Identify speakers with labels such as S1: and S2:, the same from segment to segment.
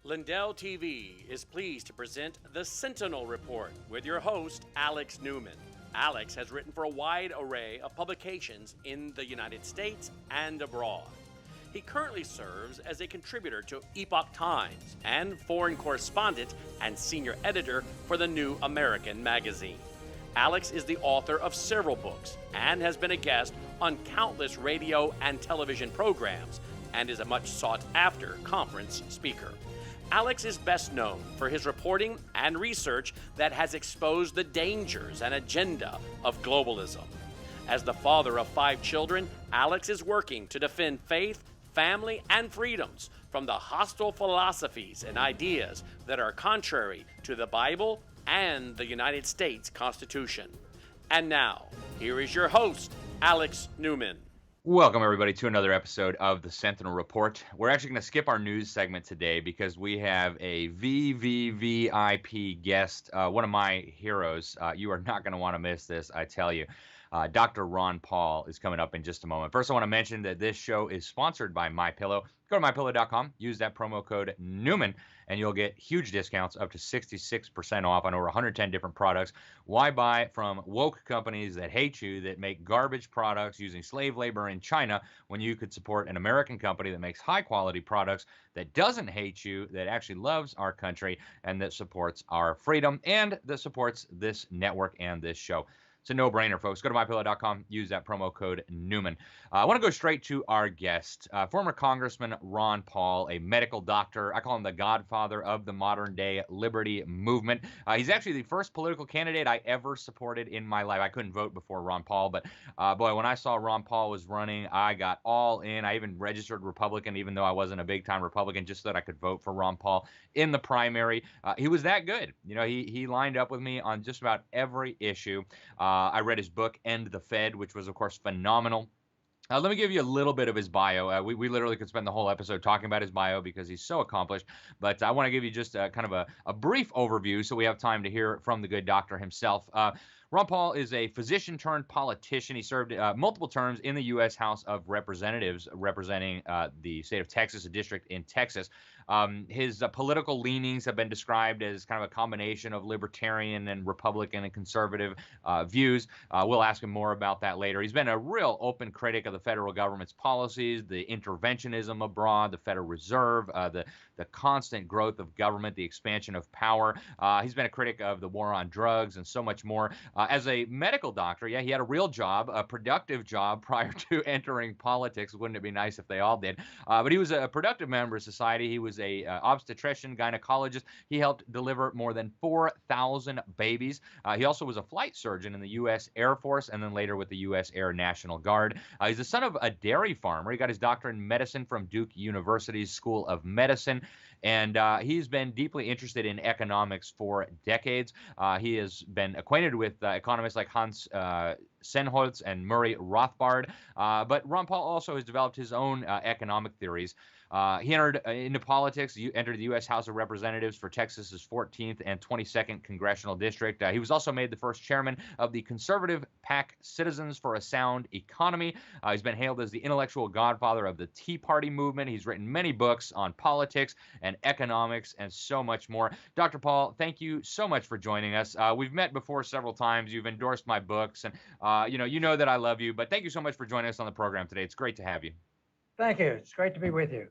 S1: Lindell TV is pleased to present the Sentinel Report with your host, Alex Newman. Alex has written for a wide array of publications in the United States and abroad. He currently serves as a contributor to Epoch Times and foreign correspondent and senior editor for the New American magazine. Alex is the author of several books and has been a guest on countless radio and television programs and is a much sought-after conference speaker. Alex is best known for his reporting and research that has exposed the dangers and agenda of globalism. As the father of 5 children, Alex is working to defend faith, family, and freedoms from the hostile philosophies and ideas that are contrary to the Bible and the United States Constitution. And now, here is your host, Alex Newman.
S2: Welcome, everybody, to another episode of the Sentinel Report. We're actually going to skip our news segment today because we have a VVVIP guest, one of my heroes. You are not going to want to miss this, I tell you. Dr. Ron Paul is coming up in just a moment. First, I want to mention that this show is sponsored by MyPillow. Go to MyPillow.com, use that promo code Newman, and you'll get huge discounts up to 66% off on over 110 different products. Why buy from woke companies that hate you, that make garbage products using slave labor in China, when you could support an American company that makes high-quality products, that doesn't hate you, that actually loves our country, and that supports our freedom, and that supports this network and this show? It's a no-brainer, folks. Go to MyPillow.com. Use that promo code Newman. I want to go straight to our guest, former Congressman Ron Paul, a medical doctor. I call him the godfather of the modern-day liberty movement. He's actually the first political candidate I ever supported in my life. I couldn't vote before Ron Paul, but boy, when I saw Ron Paul was running, I got all in. I even registered Republican, even though I wasn't a big-time Republican, just so that I could vote for Ron Paul in the primary. He was that good. You know, he lined up with me on just about every issue. I read his book, End the Fed, which was, of course, phenomenal. Let me give you a little bit of his bio. We literally could spend the whole episode talking about his bio because he's so accomplished. But I want to give you just kind of a brief overview so we have time to hear from the good doctor himself. Ron Paul is a physician turned politician. He served multiple terms in the U.S. House of Representatives, representing the state of Texas, a district in Texas. His political leanings have been described as kind of a combination of libertarian and Republican and conservative views. We'll ask him more about that later. He's been a real open critic of the federal government's policies, the interventionism abroad, the Federal Reserve, the constant growth of government, the expansion of power. He's been a critic of the war on drugs and so much more. As a medical doctor, yeah, he had a real job, a productive job prior to entering politics. Wouldn't it be nice if they all did? But he was a productive member of society. He was a obstetrician, gynecologist. He helped deliver more than 4,000 babies. He also was a flight surgeon in the U.S. Air Force and then later with the U.S. Air National Guard. He's the son of a dairy farmer. He got his doctorate in medicine from Duke University's School of Medicine. And he's been deeply interested in economics for decades. He has been acquainted with economists like Hans Senholz and Murray Rothbard. But Ron Paul also has developed his own economic theories. He entered into politics, entered the U.S. House of Representatives for Texas's 14th and 22nd Congressional District. He was also made the first chairman of the conservative PAC Citizens for a Sound Economy. He's been hailed as the intellectual godfather of the Tea Party movement. He's written many books on politics and economics and so much more. Dr. Paul, thank you so much for joining us. We've met before several times. You've endorsed my books, and you know that I love you. But thank you so much for joining us on the program today. It's great to have you.
S3: Thank you. It's great to be with you.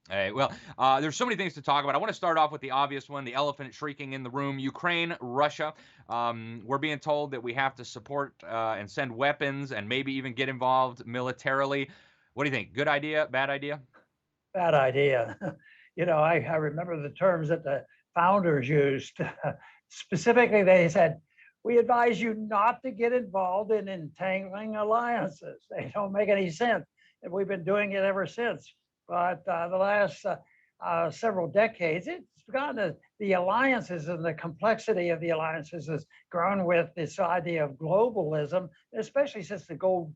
S2: Hey, well, there's so many things to talk about. I want to start off with the obvious one, the elephant shrieking in the room, Ukraine, Russia. We're being told that we have to support and send weapons and maybe even get involved militarily. What do you think? Good idea? Bad idea?
S3: Bad idea. I remember the terms that the founders used. Specifically, they said, we advise you not to get involved in entangling alliances. They don't make any sense. And we've been doing it ever since. But the last several decades, it's gotten the alliances and the complexity of the alliances has grown with this idea of globalism, especially since the Cold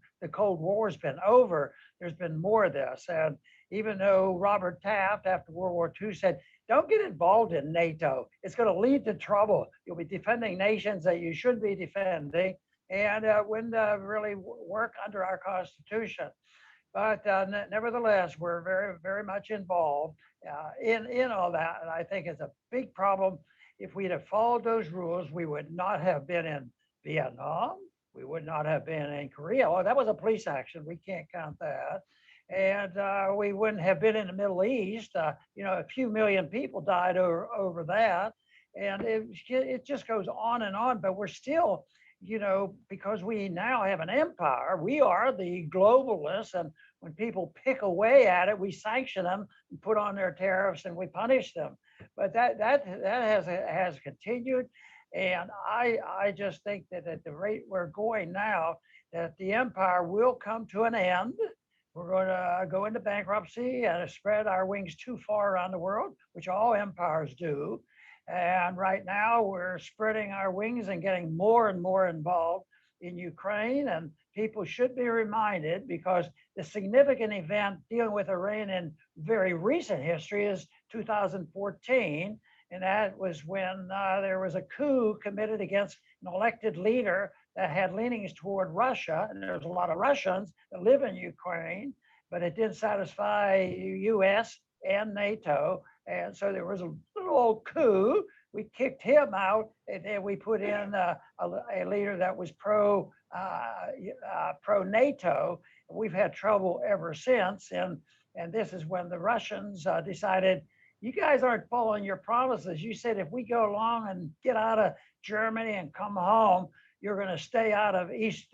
S3: War has been over. There's been more of this. And even though Robert Taft, after World War II, said, don't get involved in NATO. It's going to lead to trouble. You'll be defending nations that you should be defending and wouldn't really work under our Constitution. But nevertheless, we're very, very much involved in all that. And I think it's a big problem. If we'd have followed those rules, we would not have been in Vietnam. We would not have been in Korea. Oh, that was a police action. We can't count that. And we wouldn't have been in the Middle East. A few million people died over that. And it just goes on and on. But we're still, because we now have an empire, we are the globalists. And when people pick away at it, we sanction them and put on their tariffs and we punish them. But that has continued. And I just think that at the rate we're going now, that the empire will come to an end. We're going to go into bankruptcy and spread our wings too far around the world, which all empires do. And right now we're spreading our wings and getting more and more involved in Ukraine. And people should be reminded, because the significant event dealing with Iran in very recent history is 2014. And that was when there was a coup committed against an elected leader that had leanings toward Russia. And there's a lot of Russians that live in Ukraine, but it didn't satisfy US and NATO. And so there was a little old coup. We kicked him out, and then we put in a leader that was pro NATO. We've had trouble ever since. And this is when the Russians decided, you guys aren't following your promises. You said if we go along and get out of Germany and come home, you're going to stay out of East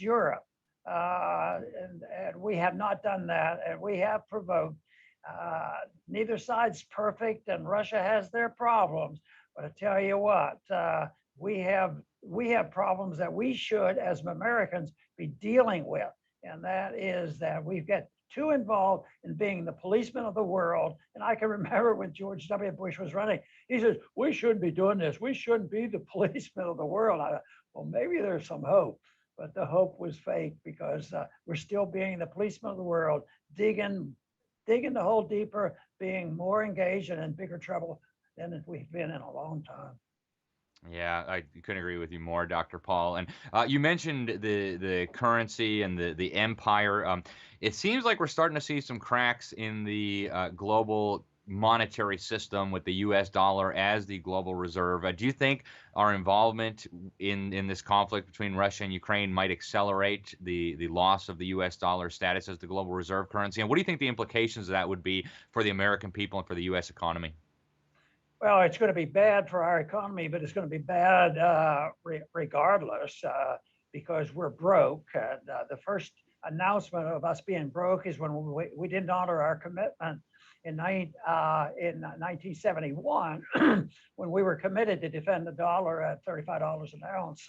S3: Europe. And we have not done that, and we have provoked. Neither side's perfect, and Russia has their problems. But I tell you what, we have problems that we should, as Americans, be dealing with, and that is that we've got too involved in being the policeman of the world. And I can remember when George W. Bush was running, he says, we shouldn't be doing this. We shouldn't be the policeman of the world. I thought, well, maybe there's some hope, but the hope was fake, because we're still being the policeman of the world, digging the hole deeper, being more engaged and in bigger trouble than we've been in a long time.
S2: Yeah, I couldn't agree with you more, Dr. Paul. And you mentioned the currency and the empire. It seems like we're starting to see some cracks in the global monetary system with the U.S. dollar as the global reserve. Do you think our involvement in this conflict between Russia and Ukraine might accelerate the loss of the U.S. dollar status as the global reserve currency? And what do you think the implications of that would be for the American people and for the U.S. economy?
S3: Well, it's going to be bad for our economy, but it's going to be bad regardless, because we're broke. The first announcement of us being broke is when we didn't honor our commitment in 1971, when we were committed to defend the dollar at $35 an ounce.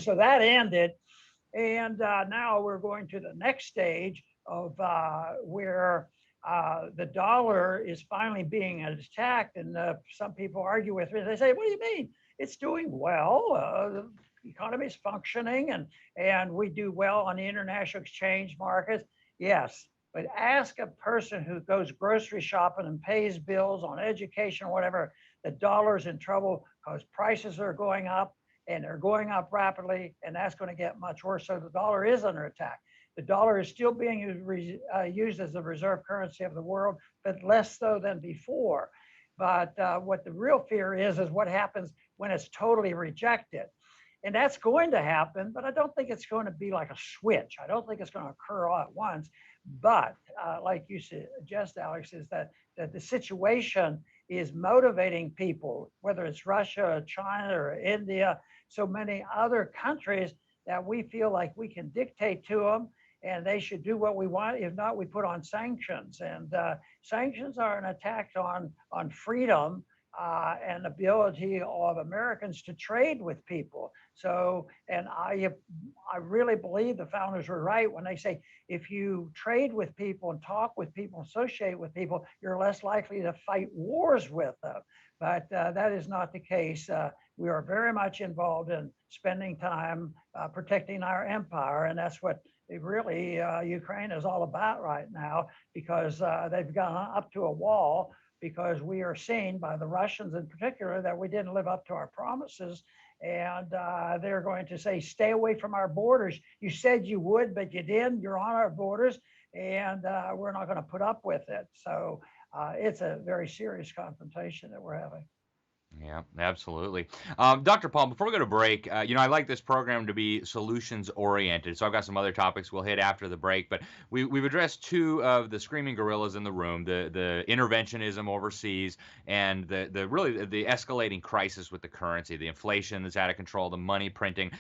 S3: So that ended. And now we're going to the next stage of where the dollar is finally being attacked. And some people argue with me. They say, what do you mean? It's doing well. The economy is functioning, and we do well on the international exchange markets. Yes, but ask a person who goes grocery shopping and pays bills on education or whatever, the dollar's in trouble because prices are going up, and they're going up rapidly, and that's going to get much worse. So the dollar is under attack. The dollar is still being used as the reserve currency of the world, but less so than before. But what the real fear is what happens when it's totally rejected. And that's going to happen, but I don't think it's going to be like a switch. I don't think it's going to occur all at once. But like you suggest, Alex, is that the situation is motivating people, whether it's Russia, China, or India, so many other countries, that we feel like we can dictate to them and they should do what we want. If not, we put on sanctions. And sanctions are an attack on freedom and ability of Americans to trade with people. So, and I really believe the founders were right when they say, if you trade with people and talk with people, associate with people, you're less likely to fight wars with them. But that is not the case. We are very much involved in spending time protecting our empire. And that's what really Ukraine is all about right now, because they've gone up to a wall, because we are seen by the Russians in particular that we didn't live up to our promises. And they're going to say, stay away from our borders. You said you would, but you didn't. You're on our borders, and we're not going to put up with it. So it's a very serious confrontation that we're having.
S2: Yeah, absolutely. Dr. Paul, before we go to break, I like this program to be solutions oriented. So I've got some other topics we'll hit after the break, but we've addressed two of the screaming gorillas in the room: the interventionism overseas, and the really the escalating crisis with the currency, the inflation that's out of control, the money printing.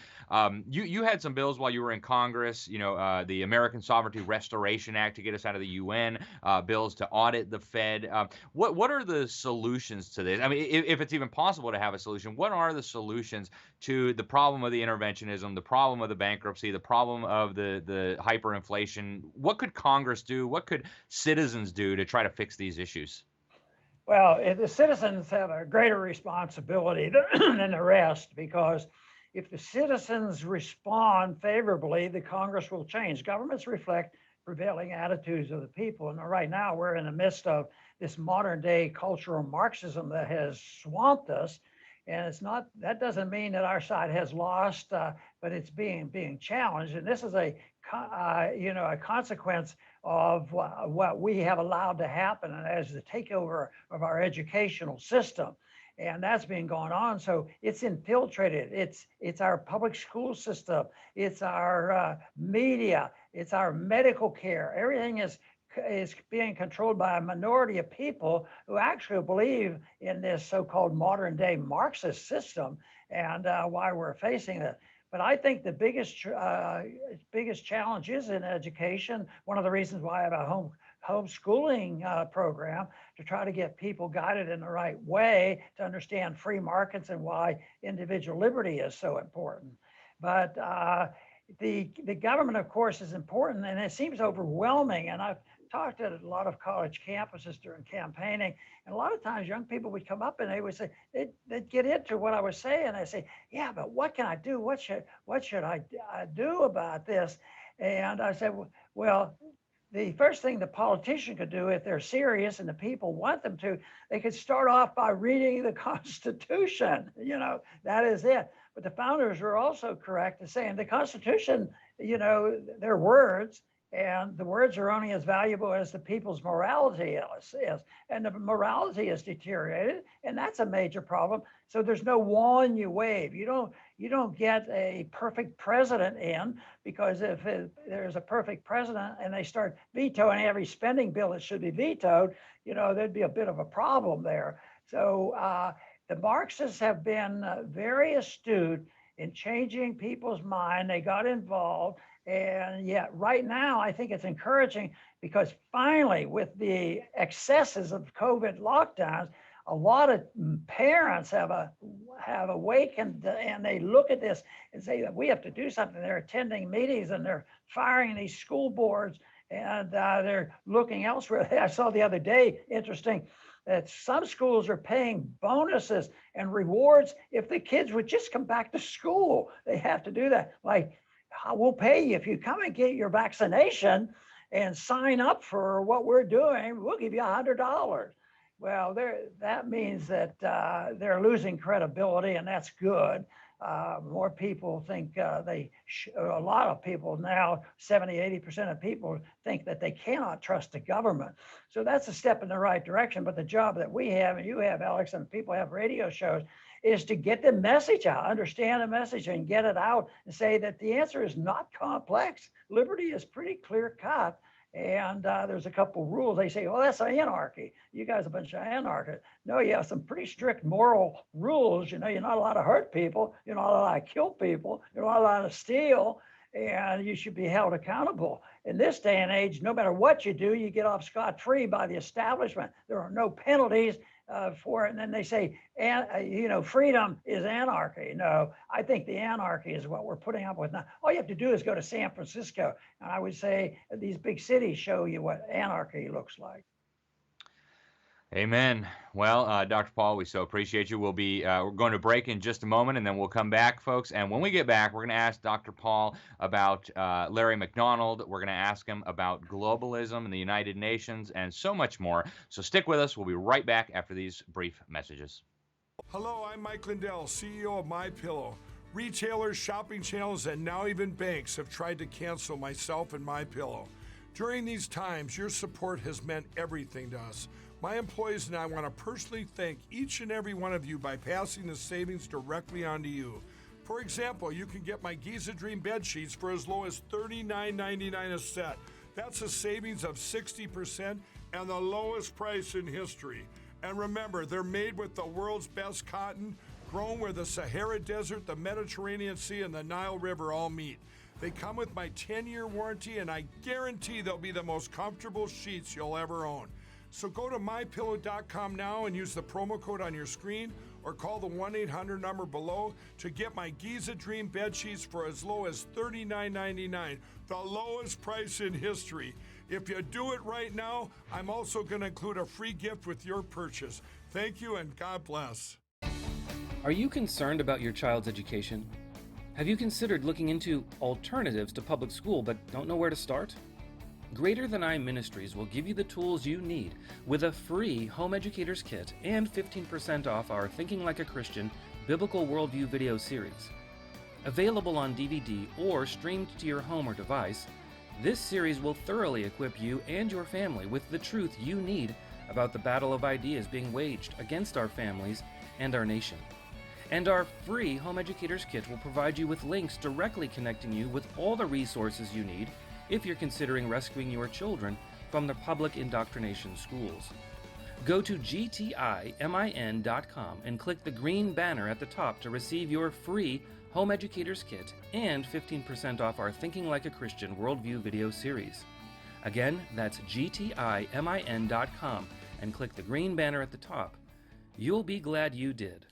S2: You had some bills while you were in Congress. The American Sovereignty Restoration Act to get us out of the UN, bills to audit the Fed. What are the solutions to this? I mean, if it's even possible to have a solution, what are the solutions to the problem of the interventionism, the problem of the bankruptcy, the problem of the hyperinflation? What could Congress do? What could citizens do to try to fix these issues?
S3: Well, the citizens have a greater responsibility than the rest, because if the citizens respond favorably, the Congress will change. Governments reflect prevailing attitudes of the people. And right now we're in the midst of this modern day cultural Marxism that has swamped us. And it's not, that doesn't mean that our side has lost, but it's being challenged. And this is a consequence of what we have allowed to happen as the takeover of our educational system. And that's been going on. So it's infiltrated. It's our public school system. It's our media. It's our medical care. Everything is being controlled by a minority of people who actually believe in this so-called modern day Marxist system, and why we're facing it. But I think the biggest challenge is in education. One of the reasons why I have a homeschooling program, to try to get people guided in the right way to understand free markets and why individual liberty is so important. But the government, of course, is important, and it seems overwhelming. And I've talked at a lot of college campuses during campaigning, and a lot of times young people would come up and they would say, they'd get into what I was saying. They say, yeah, but what can I do? What should I do about this? And I said, well, the first thing the politician could do, if they're serious and the people want them to, they could start off by reading the Constitution. That is it. But the founders were also correct in saying the Constitution, they're words, and the words are only as valuable as the people's morality is. And the morality is deteriorated, and that's a major problem. So there's no wand you wave. You don't get a perfect president in, because if there's a perfect president and they start vetoing every spending bill that should be vetoed, there'd be a bit of a problem there. So the Marxists have been very astute in changing people's mind. They got involved. And yet right now, I think it's encouraging, because finally, with the excesses of COVID lockdowns, a lot of parents have awakened, and they look at this and say that we have to do something. They're attending meetings and they're firing these school boards, and they're looking elsewhere. I saw the other day, interesting, that some schools are paying bonuses and rewards if the kids would just come back to school. They have to do that. Like, we'll pay you if you come and get your vaccination and sign up for what we're doing. We'll give you $100. Well, that means that they're losing credibility, and that's good. More people think a lot of people now, 70, 80% of people think that they cannot trust the government. So that's a step in the right direction. But the job that we have, and you have, Alex, and people have radio shows, is to get the message out, understand the message, and get it out, and say that the answer is not complex. Liberty is pretty clear cut. And there's a couple rules. They say, well, that's anarchy. You guys are a bunch of anarchists. No, you have some pretty strict moral rules. You're not allowed to hurt people. You're not allowed to kill people. You're not allowed to steal. And you should be held accountable. In this day and age, no matter what you do, you get off scot-free by the establishment. There are no penalties for it. And then they say, freedom is anarchy. No, I think the anarchy is what we're putting up with now. All you have to do is go to San Francisco, and I would say these big cities show you what anarchy looks like.
S2: Amen. Well, Dr. Paul, we so appreciate you. We'll be we're going to break in just a moment, and then we'll come back, folks. And when we get back, we're going to ask Dr. Paul about Larry McDonald. We're going to ask him about globalism and the United Nations and so much more. So stick with us. We'll be right back after these brief messages.
S4: Hello, I'm Mike Lindell, CEO of MyPillow. Retailers, shopping channels, and now even banks have tried to cancel myself and MyPillow. During these times, your support has meant everything to us. My employees and I want to personally thank each and every one of you by passing the savings directly on to you. For example, you can get my Giza Dream bed sheets for as low as $39.99 a set. That's a savings of 60% and the lowest price in history. And remember, they're made with the world's best cotton, grown where the Sahara Desert, the Mediterranean Sea, and the Nile River all meet. They come with my 10-year warranty, and I guarantee they'll be the most comfortable sheets you'll ever own. So go to mypillow.com now and use the promo code on your screen, or call the 1-800 number below to get my Giza Dream bed sheets for as low as $39.99, the lowest price in history. If you do it right now, I'm also going to include a free gift with your purchase. Thank you and God bless.
S5: Are you concerned about your child's education? Have you considered looking into alternatives to public school but don't know where to start? Greater Than I Ministries will give you the tools you need with a free Home Educators Kit and 15% off our Thinking Like a Christian Biblical Worldview video series. Available on DVD or streamed to your home or device, this series will thoroughly equip you and your family with the truth you need about the battle of ideas being waged against our families and our nation. And our free Home Educators Kit will provide you with links directly connecting you with all the resources you need if you're considering rescuing your children from the public indoctrination schools. Go to gtimin.com and click the green banner at the top to receive your free Home Educators Kit and 15% off our Thinking Like a Christian Worldview video series. Again, that's gtimin.com and click the green banner at the top. You'll be glad you did.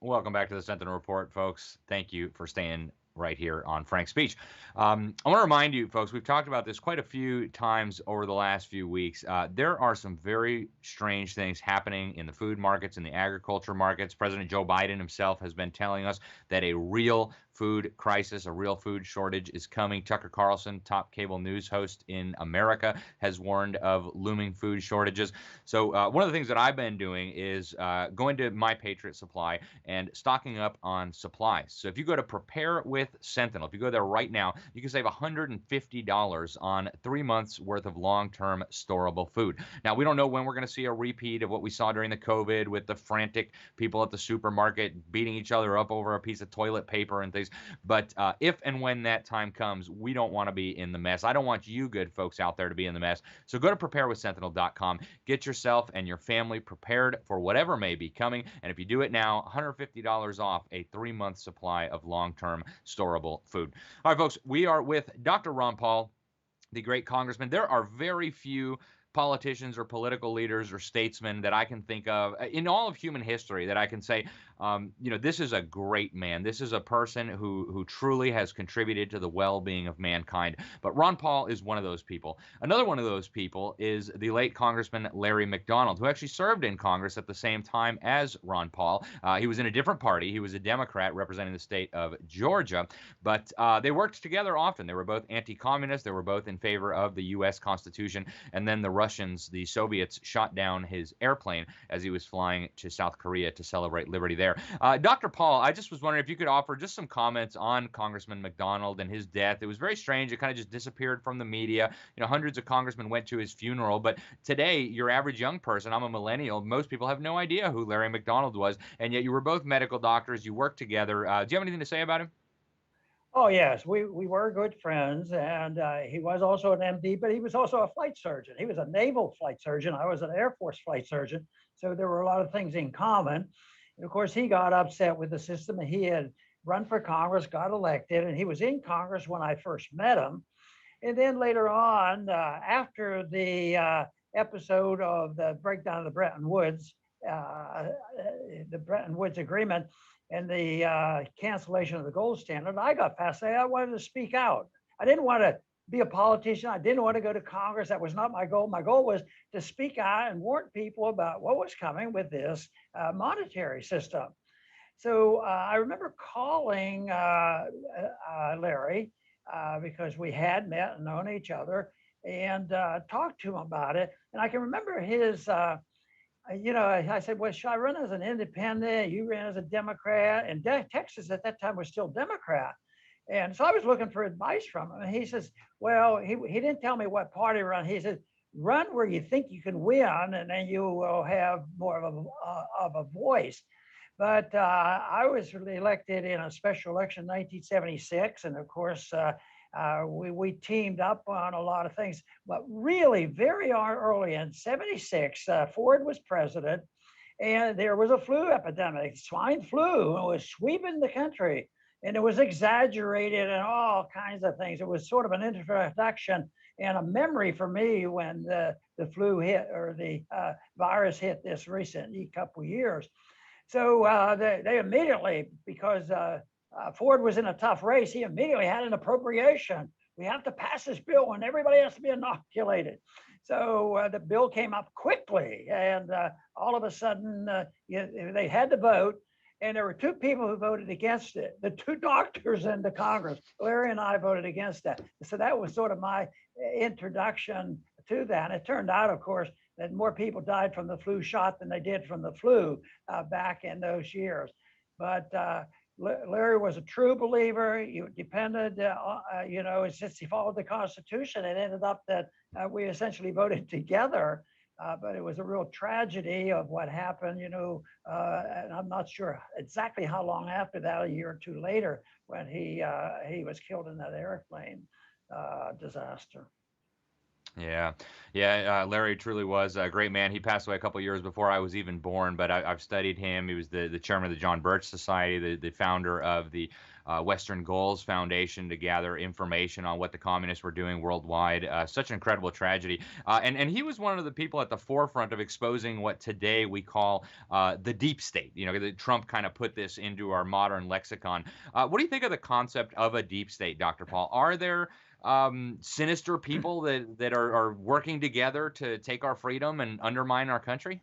S2: Welcome back to the Sentinel Report, folks. Thank you for staying right here on Frank's Speech. I want to remind you, folks, we've talked about this quite a few times over the last few weeks. There are some very strange things happening in the food markets, in the agriculture markets. President Joe Biden himself has been telling us that a real food crisis, a real food shortage is coming. Tucker Carlson, top cable news host in America, has warned of looming food shortages. So one of the things that I've been doing is going to My Patriot Supply and stocking up on supplies. So if you go to Prepare with Sentinel, if you go there right now, you can save $150 on 3 months worth of long-term storable food. Now, we don't know when we're going to see a repeat of what we saw during the COVID with the frantic people at the supermarket beating each other up over a piece of toilet paper and things. But if and when that time comes, we don't want to be in the mess. I don't want you good folks out there to be in the mess. So go to preparewithsentinel.com. Get yourself and your family prepared for whatever may be coming. And if you do it now, $150 off a 3-month supply of long-term storable food. All right, folks, we are with Dr. Ron Paul, the great congressman. There are very few politicians or political leaders or statesmen that I can think of in all of human history that I can say, this is a great man. This is a person who truly has contributed to the well-being of mankind. But Ron Paul is one of those people. Another one of those people is the late Congressman Larry McDonald, who actually served in Congress at the same time as Ron Paul. He was in a different party. He was a Democrat representing the state of Georgia, but they worked together often. They were both anti-communist. They were both in favor of the U.S. Constitution. And then the Russians, the Soviets, shot down his airplane as he was flying to South Korea to celebrate liberty there. Dr. Paul, I just was wondering if you could offer just some comments on Congressman McDonald and his death. It was very strange. It kind of just disappeared from the media. Hundreds of congressmen went to his funeral. But today, your average young person, I'm a millennial, most people have no idea who Larry McDonald was. And yet you were both medical doctors. You worked together. Do you have anything to say about him?
S3: Oh, yes, we were good friends, and he was also an MD, but he was also a flight surgeon. He was a naval flight surgeon. I was an Air Force flight surgeon. So there were a lot of things in common. And of course, he got upset with the system. He had run for Congress, got elected, and he was in Congress when I first met him. And then later on, after the episode of the breakdown of the Bretton Woods Agreement, and the cancellation of the gold standard, I got fascinated. I wanted to speak out. I didn't want to be a politician. I didn't want to go to Congress. That was not my goal. My goal was to speak out and warn people about what was coming with this monetary system. So I remember calling Larry because we had met and known each other and talked to him about it. And I can remember his I said, well, should I run as an independent? You ran as a Democrat, and Texas at that time was still Democrat. And so I was looking for advice from him. And he says, well, he didn't tell me what party to run. He said, run where you think you can win, and then you will have more of a voice. But I was elected in a special election in 1976. And of course, we teamed up on a lot of things. But really, very early in 76, Ford was president, and there was a flu epidemic, swine flu, and it was sweeping the country. And it was exaggerated and all kinds of things. It was sort of an introduction and a memory for me when the flu hit, or the virus hit this recent couple of years. So they immediately, because Ford was in a tough race, he immediately had an appropriation. We have to pass this bill and everybody has to be inoculated. So the bill came up quickly, and all of a sudden they had to vote. And there were two people who voted against it, the two doctors in the Congress. Larry and I voted against that. So that was sort of my introduction to that. And it turned out, of course, that more people died from the flu shot than they did from the flu back in those years. But Larry was a true believer. He depended, since he followed the Constitution, it ended up that we essentially voted together. But it was a real tragedy of what happened, and I'm not sure exactly how long after that, a year or two later, when he was killed in that airplane disaster.
S2: Yeah, Larry truly was a great man. He passed away a couple of years before I was even born, but I've studied him. He was the chairman of the John Birch Society, the founder of the Western Goals Foundation to gather information on what the communists were doing worldwide. Such an incredible tragedy. And he was one of the people at the forefront of exposing what today we call the deep state. Trump kind of put this into our modern lexicon. What do you think of the concept of a deep state, Dr. Paul? Are there sinister people that are working together to take our freedom and undermine our country?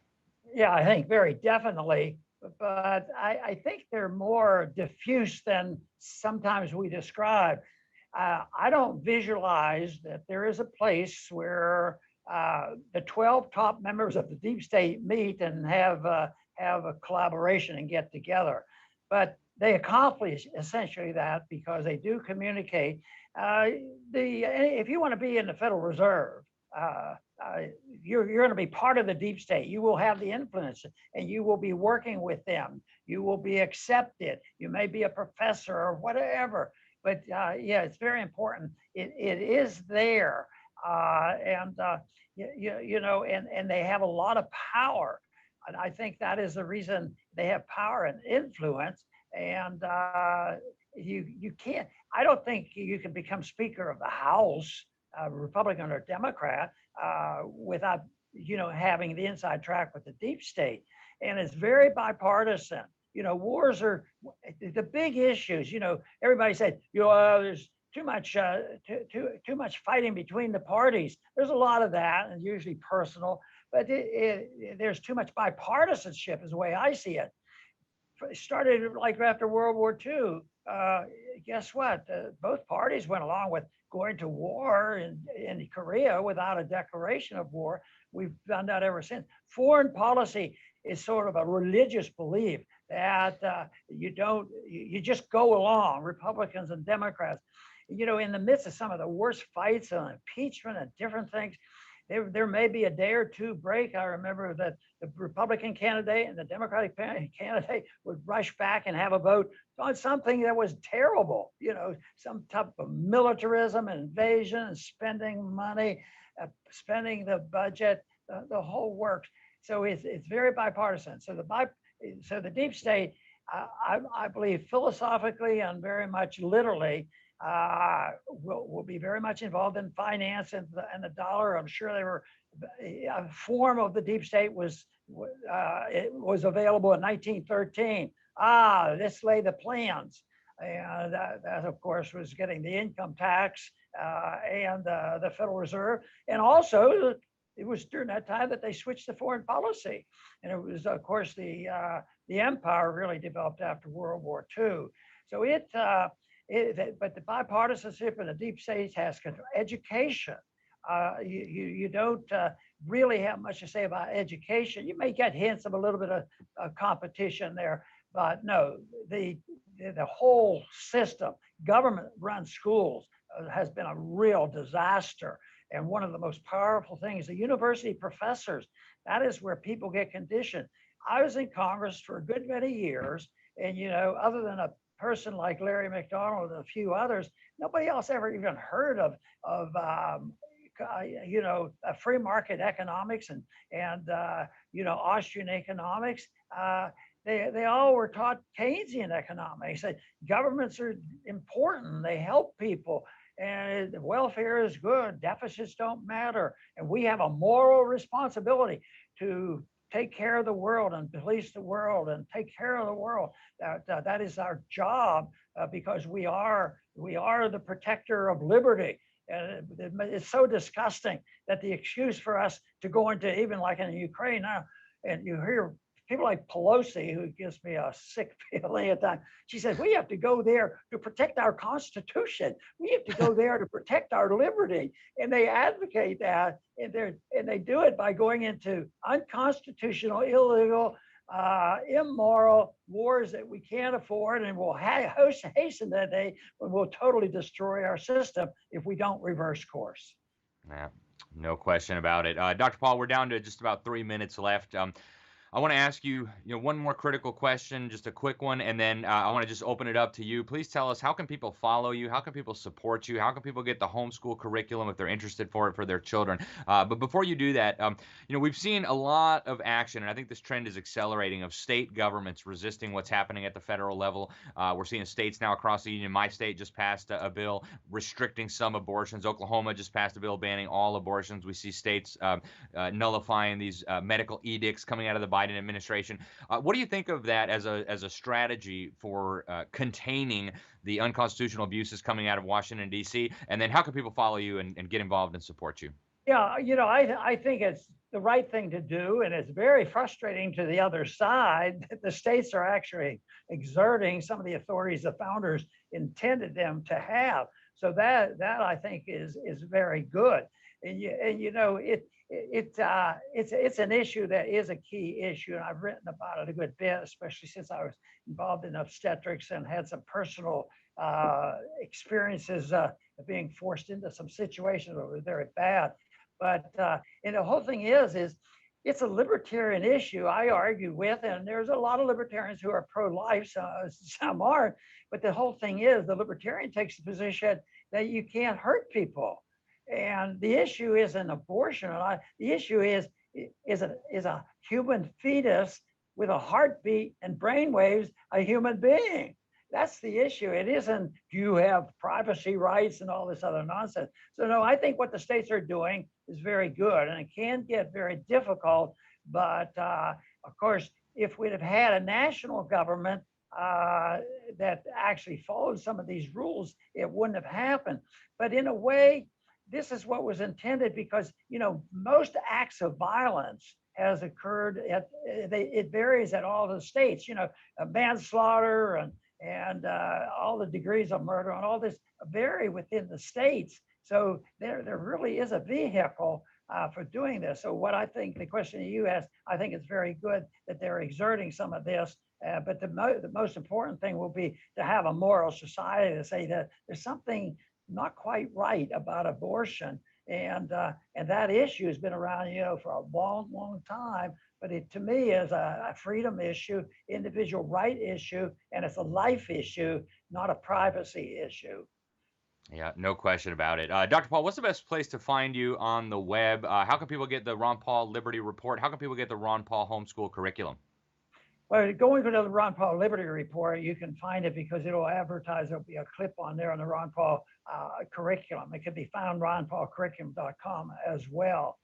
S3: Yeah, I think very definitely. But I think they're more diffuse than sometimes we describe. I don't visualize that there is a place where the 12 top members of the deep state meet and have a collaboration and get together. But they accomplish essentially that because they do communicate. If you want to be in the Federal Reserve, you're going to be part of the deep state. You will have the influence, and you will be working with them. You will be accepted. You may be a professor or whatever. But it's very important. It is there, and they have a lot of power. And I think that is the reason they have power and influence. And you can't. I don't think you can become Speaker of the House, Republican or Democrat, without having the inside track with the deep state. And it's very bipartisan. Wars are the big issues. Everybody said, there's too much fighting between the parties. There's a lot of that, and usually personal. But there's too much bipartisanship, is the way I see it. It started like after World War II. Guess what? Both parties went along with going to war in Korea without a declaration of war. We've done that ever since. Foreign policy is sort of a religious belief that you just go along, Republicans and Democrats. In the midst of some of the worst fights on impeachment and different things, there may be a day or two break. I remember that the Republican candidate and the Democratic candidate would rush back and have a vote on something that was terrible, some type of militarism and invasion and spending money, spending the budget, the whole works. So it's very bipartisan. So the deep state, I believe philosophically and very much literally, will be very much involved in finance and the dollar. I'm sure they were. A form of the deep state was available in 1913. Let's lay the plans, and that of course was getting the income tax and the Federal Reserve, and also it was during that time that they switched to foreign policy, and it was of course the empire really developed after World War II. So but the bipartisanship in the deep state has education. You don't really have much to say about education. You may get hints of a little bit of competition there, but no, the whole system, government-run schools, has been a real disaster. And one of the most powerful things, the university professors, that is where people get conditioned. I was in Congress for a good many years, and other than a person like Larry McDonald and a few others, nobody else ever even heard of free market economics and Austrian economics. They all were taught Keynesian economics. That governments are important. They help people, and welfare is good. Deficits don't matter, and we have a moral responsibility to take care of the world and police the world and take care of the world. That is our job, because we are the protector of liberty. And it's so disgusting that the excuse for us to go into, even like in Ukraine now, and you hear people like Pelosi, who gives me a sick feeling at times. She says, we have to go there to protect our Constitution. We have to go there to protect our liberty. And they advocate that, and they do it by going into unconstitutional, illegal, immoral wars that we can't afford, and will hasten that day when we'll totally destroy our system if we don't reverse course.
S2: Yeah, no question about it. Dr. Paul, we're down to just about 3 minutes left. I want to ask you, one more critical question, just a quick one, and then I want to just open it up to you. Please tell us, how can people follow you? How can people support you? How can people get the homeschool curriculum if they're interested for it for their children? But before you do that, we've seen a lot of action, and I think this trend is accelerating, of state governments resisting what's happening at the federal level. We're seeing states now across the union. My state just passed a bill restricting some abortions. Oklahoma just passed a bill banning all abortions. We see states nullifying these medical edicts coming out of the Biden administration. What do you think of that as a strategy for containing the unconstitutional abuses coming out of Washington, D.C.? And then how can people follow you and get involved and support you?
S3: Yeah, I think it's the right thing to do, and it's very frustrating to the other side that the states are actually exerting some of the authorities the founders intended them to have. So that I think is very good. It's an issue that is a key issue, and I've written about it a good bit, especially since I was involved in obstetrics and had some personal experiences being forced into some situations that were very bad. But and the whole thing is it's a libertarian issue. I argue with, and there's a lot of libertarians who are pro-life, some aren't. But the whole thing is, the libertarian takes the position that you can't hurt people. And the issue isn't abortion. The issue is a human fetus with a heartbeat and brainwaves, a human being. That's the issue. It isn't, do you have privacy rights and all this other nonsense. So no, I think what the states are doing is very good, and it can get very difficult. But of course, if we'd have had a national government that actually followed some of these rules, it wouldn't have happened. But in a way, this is what was intended, because most acts of violence has occurred it varies at all the states. Manslaughter and all the degrees of murder and all this vary within the states. So there really is a vehicle for doing this. So what I think, the question you asked, I think it's very good that they're exerting some of this. But the most important thing will be to have a moral society to say that there's something not quite right about abortion, and that issue has been around for a long time, but it to me is a freedom issue, individual right issue, and it's a life issue, not a privacy issue.
S2: Yeah, no question about it. Dr. Paul, what's the best place to find you on the web? How can people get the Ron Paul Liberty Report? How can people get the Ron Paul Homeschool Curriculum?
S3: Well, going to the Ron Paul Liberty Report, you can find it because it'll advertise. There'll be a clip on there on the Ron Paul curriculum. It can be found ronpaulcurriculum.com as well.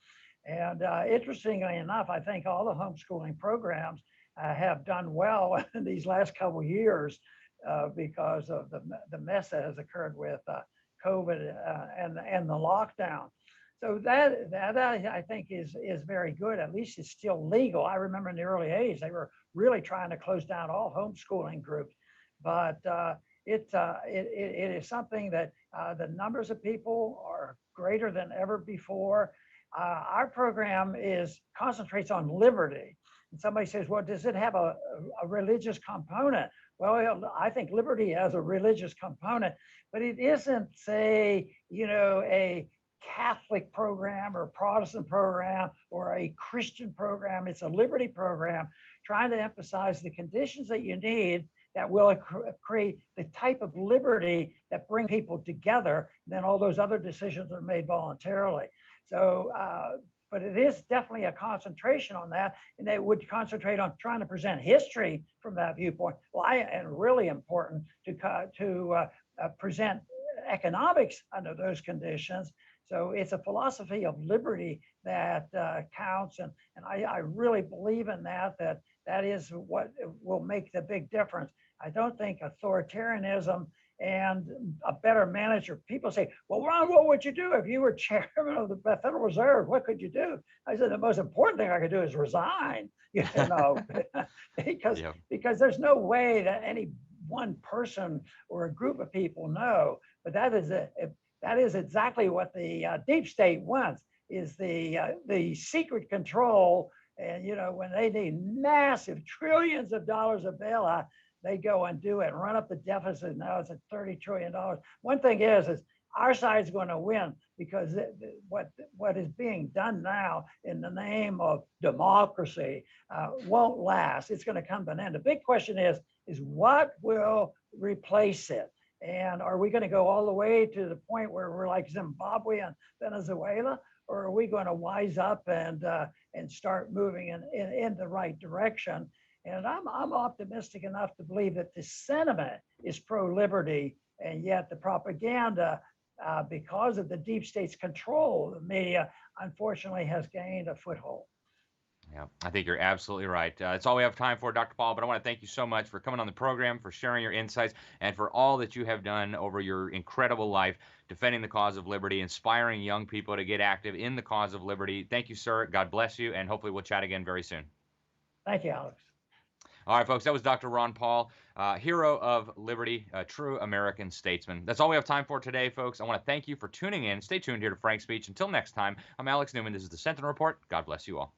S3: And interestingly enough, I think all the homeschooling programs have done well in these last couple of years because of the mess that has occurred with COVID and the lockdown. So that I think is very good. At least it's still legal. I remember in the early 80s, they were really trying to close down all homeschooling groups. But it is something that the numbers of people are greater than ever before. Our program concentrates on liberty. And somebody says, well, does it have a religious component? Well, I think liberty has a religious component, but it isn't, say, a Catholic program or Protestant program or a Christian program. It's a liberty program trying to emphasize the conditions that you need that will create the type of liberty that bring people together. And then all those other decisions are made voluntarily. So, but it is definitely a concentration on that, and they would concentrate on trying to present history from that viewpoint. Well, and really important to present economics under those conditions. So it's a philosophy of liberty that counts, and I really believe in that is what will make the big difference. I don't think authoritarianism and a better manager. People say, well, Ron, what would you do if you were chairman of the Federal Reserve? What could you do? I said, the most important thing I could do is resign, because there's no way that any one person or a group of people know. But that is exactly what the deep state wants, is the secret control. And, when they need massive trillions of dollars of bailout, they go and do it and run up the deficit. Now it's at $30 trillion. One thing is our side's going to win, because what is being done now in the name of democracy won't last. It's going to come to an end. The big question is what will replace it? And are we going to go all the way to the point where we're like Zimbabwe and Venezuela, or are we going to wise up and start moving in the right direction? And I'm optimistic enough to believe that the sentiment is pro-liberty, and yet the propaganda, because of the deep state's control of the media, unfortunately has gained a foothold.
S2: Yeah, I think you're absolutely right. That's all we have time for, Dr. Paul, but I want to thank you so much for coming on the program, for sharing your insights, and for all that you have done over your incredible life defending the cause of liberty, inspiring young people to get active in the cause of liberty. Thank you, sir. God bless you, and hopefully we'll chat again very soon.
S3: Thank you, Alex.
S2: All right, folks, that was Dr. Ron Paul, hero of liberty, a true American statesman. That's all we have time for today, folks. I want to thank you for tuning in. Stay tuned here to Frank Speech. Until next time, I'm Alex Newman. This is the Sentinel Report. God bless you all.